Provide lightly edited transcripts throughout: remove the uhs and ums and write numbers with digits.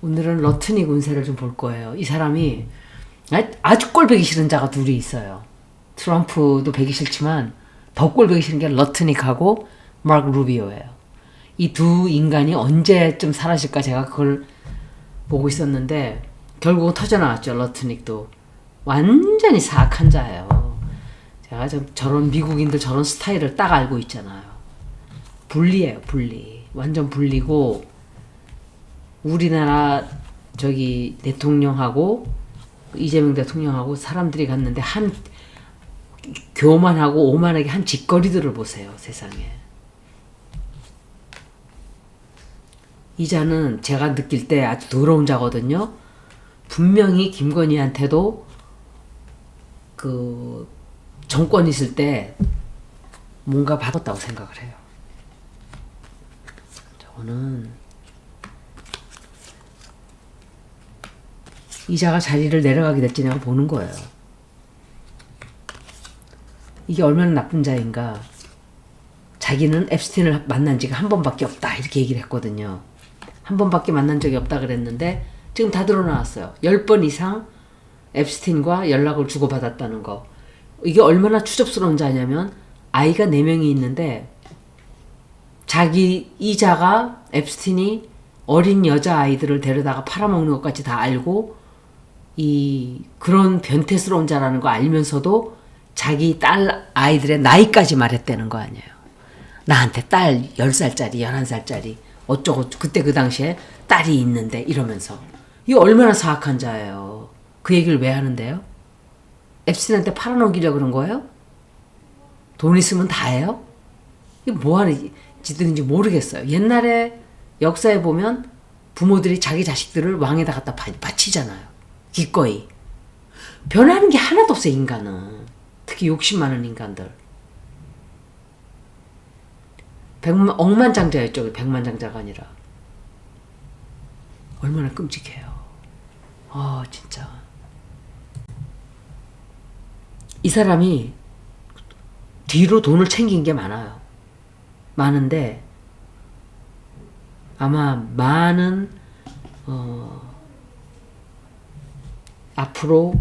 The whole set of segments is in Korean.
오늘은 러트닉 운세를 좀 볼 거예요. 이 사람이 아주 꼴보기 싫은 자가 둘이 있어요. 트럼프도 보기 싫지만 더 꼴보기 싫은 게 러트닉하고 마크 루비오예요. 이 두 인간이 언제쯤 사라질까 제가 그걸 보고 있었는데 결국은 터져나왔죠. 러트닉도 완전히 사악한 자예요. 제가 저런 미국인들 저런 스타일을 딱 알고 있잖아요. 분리예요, 분리. 완전 분리고 우리나라 저기 대통령하고 이재명 대통령하고 사람들이 갔는데 한 교만하고 오만하게 한 짓거리들을 보세요, 세상에. 이 자는 제가 느낄 때 아주 더러운 자거든요. 분명히 김건희한테도 그 정권 있을 때 뭔가 받았다고 생각을 해요. 저는 이자가 자리를 내려가게 될지 내가 보는 거예요. 이게 얼마나 나쁜 자인가. 자기는 앱스틴을 만난 지가 한 번밖에 없다 이렇게 얘기를 했거든요. 한 번밖에 만난 적이 없다 그랬는데 지금 다 드러나왔어요. 10번 이상 앱스틴과 연락을 주고받았다는 거. 이게 얼마나 추접스러운 자냐면 아이가 4명이 있는데 자기 이자가 앱스틴이 어린 여자아이들을 데려다가 팔아먹는 것까지 다 알고 그런 변태스러운 자라는 거 알면서도 자기 딸 아이들의 나이까지 말했다는 거 아니에요. 나한테 딸 10살짜리 11살짜리 어쩌고 그때 그 당시에 딸이 있는데 이러면서 이게 얼마나 사악한 자예요. 그 얘기를 왜 하는데요? 앱스틴한테 팔아넘기려고 그런 거예요? 돈 있으면 다 해요? 이게 뭐하는 짓들인지 모르겠어요. 옛날에 역사에 보면 부모들이 자기 자식들을 왕에다 갖다 바치잖아요. 기꺼이. 변하는 게 하나도 없어요, 인간은. 특히 욕심 많은 인간들. 억만장자였죠. 백만장자가 아니라. 얼마나 끔찍해요. 진짜. 이 사람이 뒤로 돈을 챙긴 게 많아요. 많은데 아마 많은 앞으로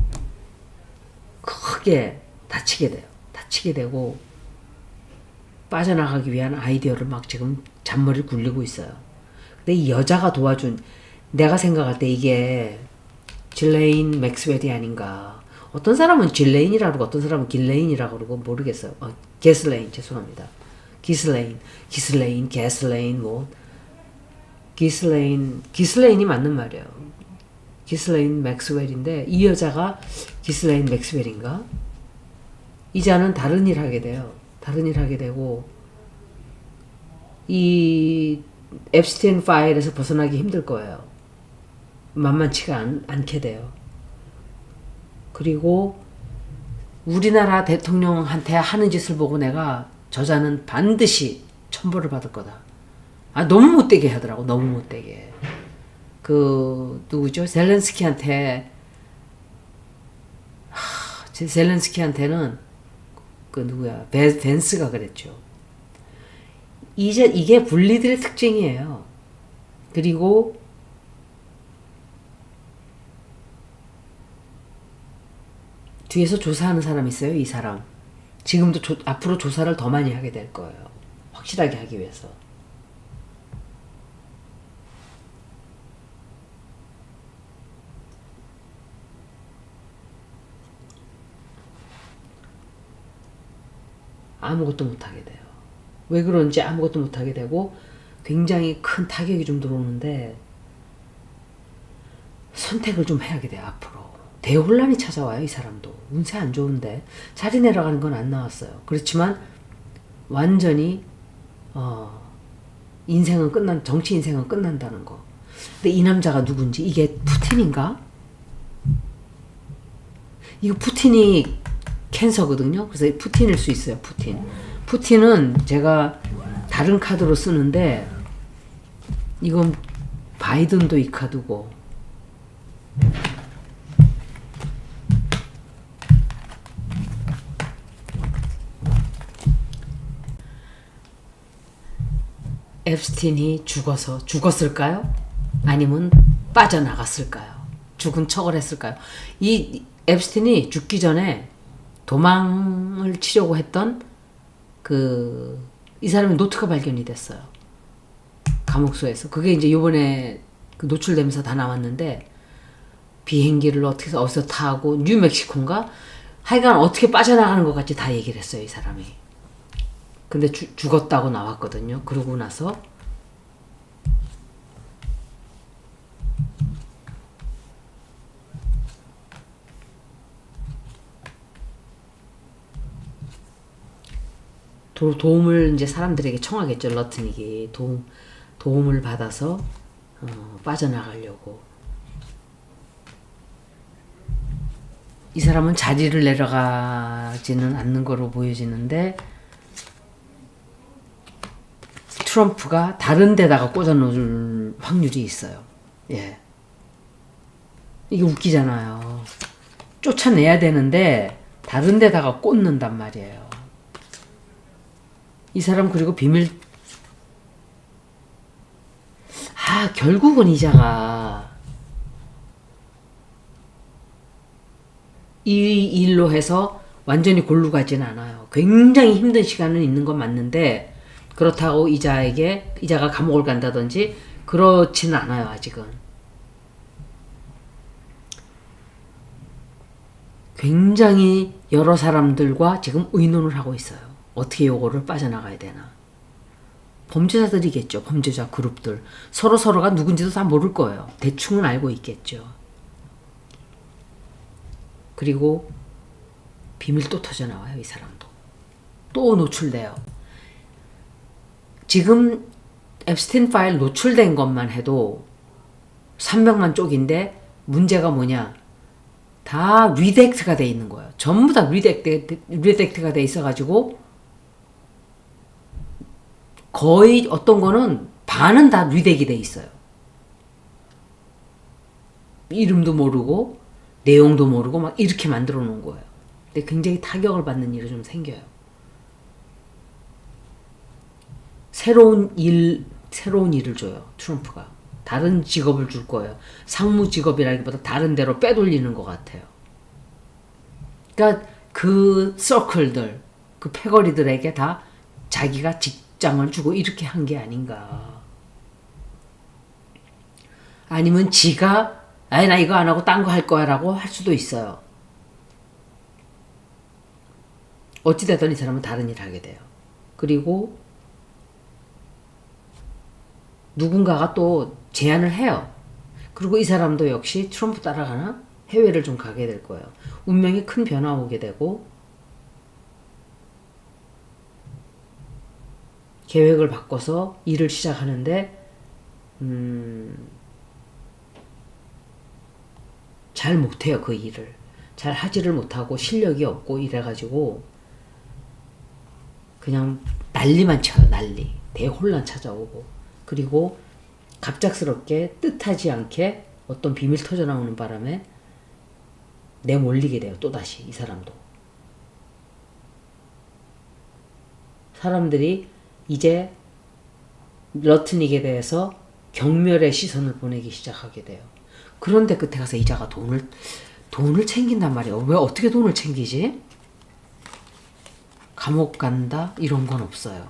크게 다치게 돼요. 다치게 되고 빠져나가기 위한 아이디어를 막 지금 잔머리를 굴리고 있어요. 근데 이 여자가 도와준, 내가 생각할 때 이게 질레인 맥스웰이 아닌가. 어떤 사람은 질레인이라고 그러고 어떤 사람은 길레인이라고 그러고 모르겠어요. 게슬레인, 죄송합니다. 기슬레인, 게슬레인, 기슬레인이 맞는 말이에요. 기슬레인 맥스웰인데 이 여자가 기슬레인 맥스웰인가? 이 자는 다른 일 하게 돼요. 다른 일 하게 되고 이 앱스틴 파일에서 벗어나기 힘들 거예요. 만만치가 않게 돼요. 그리고 우리나라 대통령한테 하는 짓을 보고 내가 저자는 반드시 천벌을 받을 거다. 너무 못되게 하더라고. 너무 못되게. 누구죠? 젤렌스키한테는 누구야? 벤스가 그랬죠. 이게 분리들의 특징이에요. 그리고 뒤에서 조사하는 사람이 있어요. 이 사람. 지금도 앞으로 조사를 더 많이 하게 될 거예요. 확실하게 하기 위해서. 아무것도 못하게 돼요. 왜 그런지 아무것도 못하게 되고 굉장히 큰 타격이 좀 들어오는데 선택을 좀 해야게 돼요. 앞으로. 대혼란이 찾아와요. 이 사람도. 운세 안 좋은데 자리 내려가는 건 안 나왔어요. 그렇지만 완전히 정치 인생은 끝난다는 거. 근데 이 남자가 누군지, 이게 푸틴인가? 이거 푸틴이 캔서거든요. 그래서 푸틴일 수 있어요. 푸틴은 제가 다른 카드로 쓰는데 이건 바이든도 이 카드고 앱스틴이 죽었을까요? 아니면 빠져나갔을까요? 죽은 척을 했을까요? 이 앱스틴이 죽기 전에 도망을 치려고 했던 이 사람의 노트가 발견이 됐어요. 감옥소에서. 그게 이제 요번에 노출되면서 다 나왔는데, 비행기를 어디서 타고, 뉴멕시코인가? 하여간 어떻게 빠져나가는 것 같이 다 얘기를 했어요, 이 사람이. 근데 죽었다고 나왔거든요. 그러고 나서 도움을 이제 사람들에게 청하겠죠. 러트닉이 도움을 받아서 빠져나가려고. 이 사람은 자리를 내려가지는 않는 거로 보여지는데, 트럼프가 다른 데다가 꽂아놓을 확률이 있어요. 예. 이게 웃기잖아요. 쫓아내야 되는데 다른 데다가 꽂는단 말이에요. 이 사람 그리고 결국은 이자가 이 일로 해서 완전히 골로 가진 않아요. 굉장히 힘든 시간은 있는 건 맞는데, 그렇다고 이자가 감옥을 간다든지 그렇지는 않아요, 아직은. 굉장히 여러 사람들과 지금 의논을 하고 있어요. 어떻게 요거를 빠져나가야 되나. 범죄자들이겠죠. 범죄자 그룹들. 서로가 누군지도 다 모를 거예요. 대충은 알고 있겠죠. 그리고 비밀 또 터져나와요. 이 사람도. 또 노출돼요. 지금 앱스틴 파일 노출된 것만 해도 300만 쪽인데, 문제가 뭐냐. 다 리덱트가 돼 있는 거예요. 전부 다 리덱트가 돼 있어가지고, 거의 어떤 거는 반은 다 리덱이 돼 있어요. 이름도 모르고 내용도 모르고 막 이렇게 만들어 놓은 거예요. 근데 굉장히 타격을 받는 일이 좀 생겨요. 새로운 일을 줘요, 트럼프가. 다른 직업을 줄 거예요. 상무 직업이라기보다 다른 데로 빼돌리는 것 같아요. 그러니까 그 서클들, 그 패거리들에게 다 자기가 직장을 주고 이렇게 한 게 아닌가. 아니면 지가 나 이거 안 하고 딴 거 할 거야 라고 할 수도 있어요. 어찌됐든 이 사람은 다른 일을 하게 돼요. 그리고 누군가가 또 제안을 해요. 그리고 이 사람도 역시 트럼프 따라가나? 해외를 좀 가게 될 거예요. 운명이 큰 변화 오게 되고, 계획을 바꿔서 일을 시작하는데 잘 못해요. 그 일을 잘 하지를 못하고 실력이 없고 이래가지고 그냥 난리만 쳐요. 난리. 대혼란 찾아오고, 그리고 갑작스럽게 뜻하지 않게 어떤 비밀 터져나오는 바람에 내몰리게 돼요. 또다시 이 사람도. 사람들이 이제 러트닉에 대해서 경멸의 시선을 보내기 시작하게 돼요. 그런데 끝에 가서 이자가 돈을 챙긴단 말이에요. 왜 어떻게 돈을 챙기지? 감옥 간다 이런 건 없어요.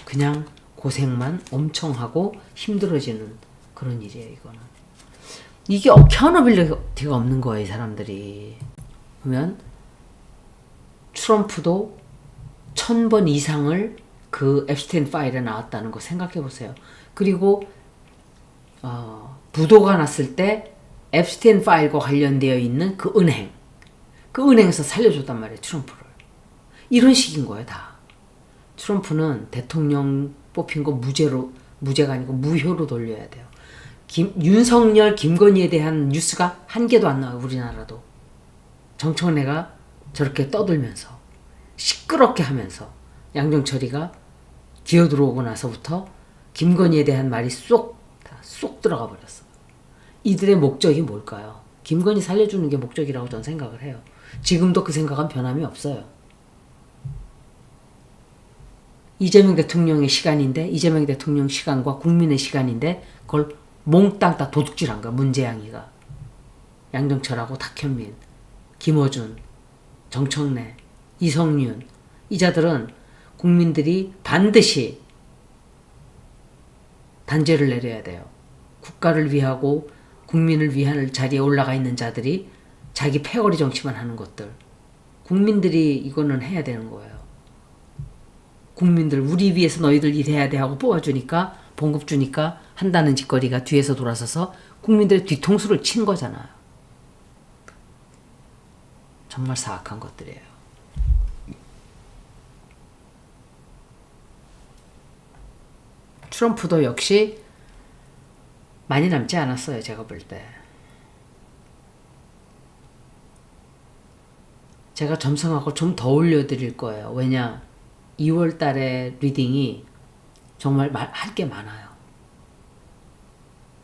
그냥 고생만 엄청 하고 힘들어지는 그런 일이에요. 이거는. 이게 어카운터빌리티가 없는 거예요. 이 사람들이. 보면 트럼프도 1000번 이상을 그 앱스틴 파일에 나왔다는 거 생각해 보세요. 그리고 부도가 났을 때 앱스틴 파일과 관련되어 있는 그 은행에서 살려줬단 말이에요. 트럼프를. 이런 식인 거예요. 다. 트럼프는 대통령 뽑힌 거 무죄가 아니고 무효로 돌려야 돼요. 윤석열, 김건희에 대한 뉴스가 한 개도 안 나와요. 우리나라도. 정청래가 저렇게 떠들면서 시끄럽게 하면서 양정철이가 기어들어오고 나서부터 김건희에 대한 말이 쏙 들어가 버렸어. 이들의 목적이 뭘까요? 김건희 살려주는 게 목적이라고 저는 생각을 해요. 지금도 그 생각은 변함이 없어요. 이재명 대통령의 시간인데, 이재명 대통령 시간과 국민의 시간인데 그걸 몽땅 다 도둑질한 거야. 문재양이가. 양정철하고 탁현민, 김어준, 정청래, 이성윤 이 자들은 국민들이 반드시 단죄를 내려야 돼요. 국가를 위하고 국민을 위한 자리에 올라가 있는 자들이 자기 패거리 정치만 하는 것들. 국민들이 이거는 해야 되는 거예요. 국민들 우리 위해서 너희들 일해야 돼 하고 뽑아주니까 봉급 주니까 한다는 짓거리가 뒤에서 돌아서서 국민들의 뒤통수를 친 거잖아요. 정말 사악한 것들이에요. 트럼프도 역시 많이 남지 않았어요. 제가 볼 때. 제가 점성하고 좀 더 올려드릴 거예요. 왜냐 2월 달에 리딩이 정말 할 게 많아요.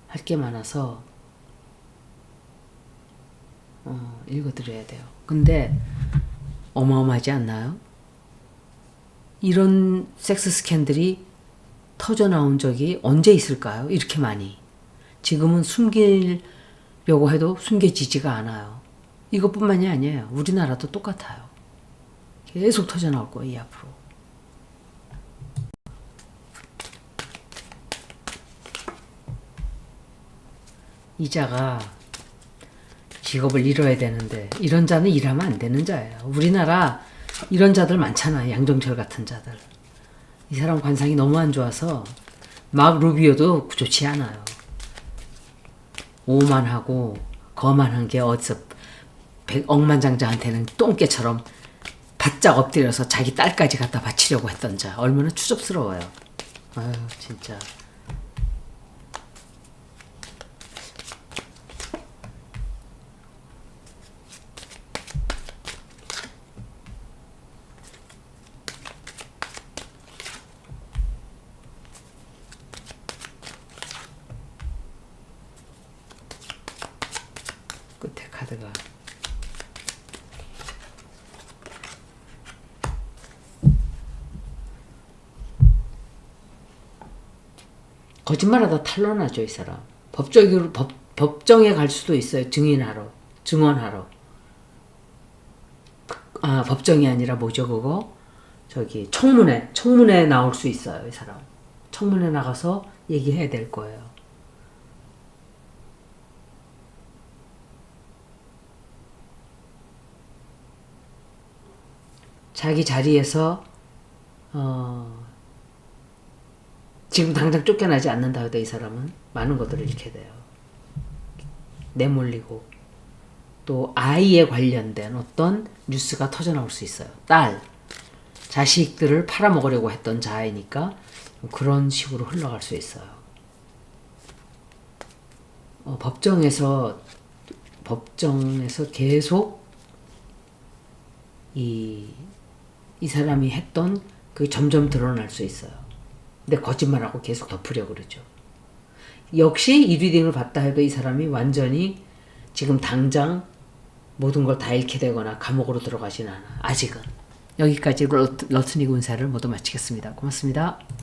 할 게 많아서 읽어드려야 돼요. 근데 어마어마하지 않나요? 이런 섹스 스캔들이 터져 나온 적이 언제 있을까요? 이렇게 많이. 지금은 숨기려고 해도 숨겨지지가 않아요. 이것뿐만이 아니에요. 우리나라도 똑같아요. 계속 터져 나올 거예요, 이 앞으로. 이 자가 직업을 잃어야 되는데 이런 자는 일하면 안 되는 자예요. 우리나라 이런 자들 많잖아요. 양정철 같은 자들. 이 사람 관상이 너무 안 좋아서 막 루비오도 좋지 않아요. 오만하고 거만한 게 어디서 억만장자한테는 똥개처럼 바짝 엎드려서 자기 딸까지 갖다 바치려고 했던 자. 얼마나 추접스러워요. 아유 진짜. 끝에 카드가 거짓말하다 탄로나죠. 이 사람. 법정에 갈 수도 있어요. 증언하러. 아 법정이 아니라 뭐죠 그거? 저기 청문회 나올 수 있어요. 이 사람. 청문회 나가서 얘기해야 될 거예요. 자기 자리에서 지금 당장 쫓겨나지 않는다 해도 이 사람은 많은 것들을 잃게 돼요. 내몰리고 또 아이에 관련된 어떤 뉴스가 터져 나올 수 있어요. 자식들을 팔아먹으려고 했던 자이니까 그런 식으로 흘러갈 수 있어요. 법정에서 계속 이 사람이 했던 그 점점 드러날 수 있어요. 근데 거짓말하고 계속 덮으려고 그러죠. 역시 이 리딩을 봤다 해도 이 사람이 완전히 지금 당장 모든 걸 다 잃게 되거나 감옥으로 들어가진 않아. 아직은. 여기까지 러트닉 운세를 모두 마치겠습니다. 고맙습니다.